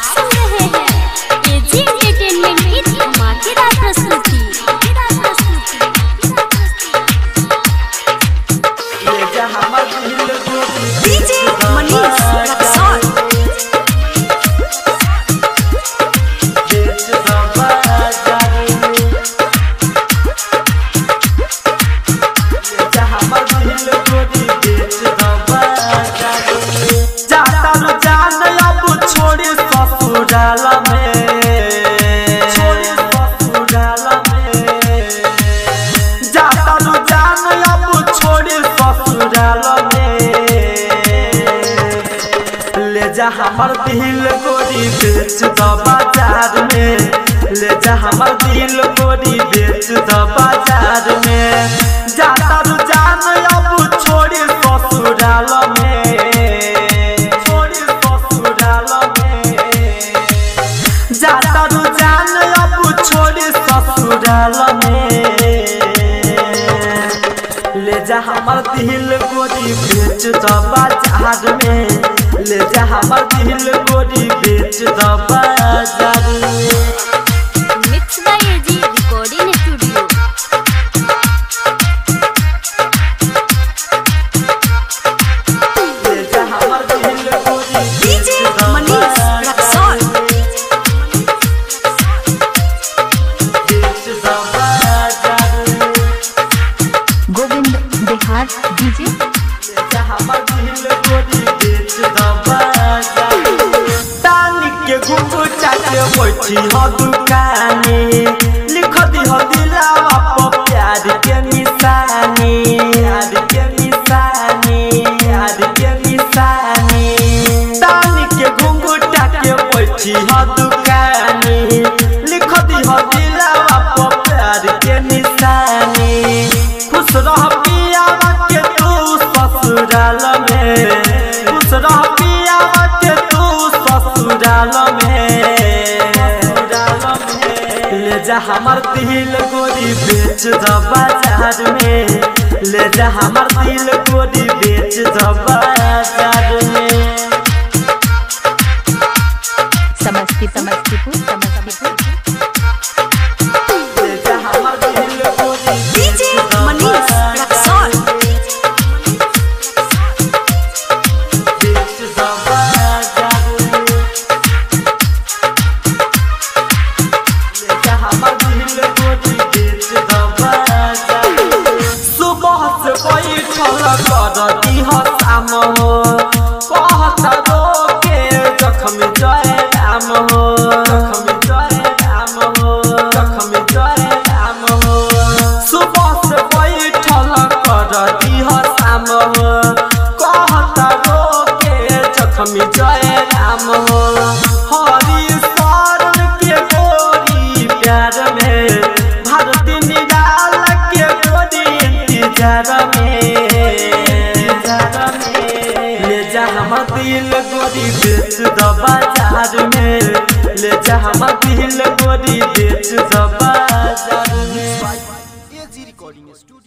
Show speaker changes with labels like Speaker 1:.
Speaker 1: आप सुन रहे हैं एजी एंटरटेनमेंट की धमाकेदार प्रस्तुति। डीजे मनीष रक्सौल।
Speaker 2: हमर दिल गोरी बेच द बाजार में, ले जा हमर दिल गोरी बेच द बाजार में। जाता रुझान अब छोड़ी ससुराल में, छोड़ी ससुराल में। जाता रुझान अब छोड़ी ससुराल में, ले जा हमर दिल गोरी बेच द बाजार में, ले जा हमर दिल गोरी बेच द बाजार में।
Speaker 1: Mix by AG recording studio.
Speaker 2: ले जा हमर दिल गोरी
Speaker 1: डीजे मनीष रक्सौल।
Speaker 2: बेच द बाजार में।
Speaker 3: गोविंद बिहार डीजे।
Speaker 2: ले जा हमर दिल गोरी बेच द बाजार में। तानी के घुंघटा के बैठी ह दुकानी, लिख दी ह दिलावा पर प्यार के निशानी, प्यार के निशानी, प्यार के निशानी। तानी के घुंघटा के बैठी ह दुकानी, लिख दी ह दिलावा पर प्यार के निशानी। खुश रह पियावा के तू ससुराल में, खुश रह पियावा के तू ससुराल में। ले जा हमर दिल गोरी बेच द बाजार में, ले जा हमर दिल गोरी बेच द बाजार में।
Speaker 3: समस्तीपुर
Speaker 2: ले जा हमर दिल गोरी
Speaker 1: डीजे मनीष रक्सौल।
Speaker 2: बेच द बाजार में। ले जा हमर दिल गोरी बेच द बाजार में। सुबह से बैठल कर दीह शाम हो, कहत रोके जखम जय राम हो, जखम जय राम हो, जखम जय राम हो। सुबह से बैठल कर दीह शाम हो, कहत रोके जखम जय राम हो। हरी शरण के गोरी प्यार में, भारती निराल के गोरी इंतजार में। ले जा हमर दिल गोरी बेच द बाजार में, ले जा हमर दिल गोरी बेच द बाजार में।
Speaker 4: AG recording studio.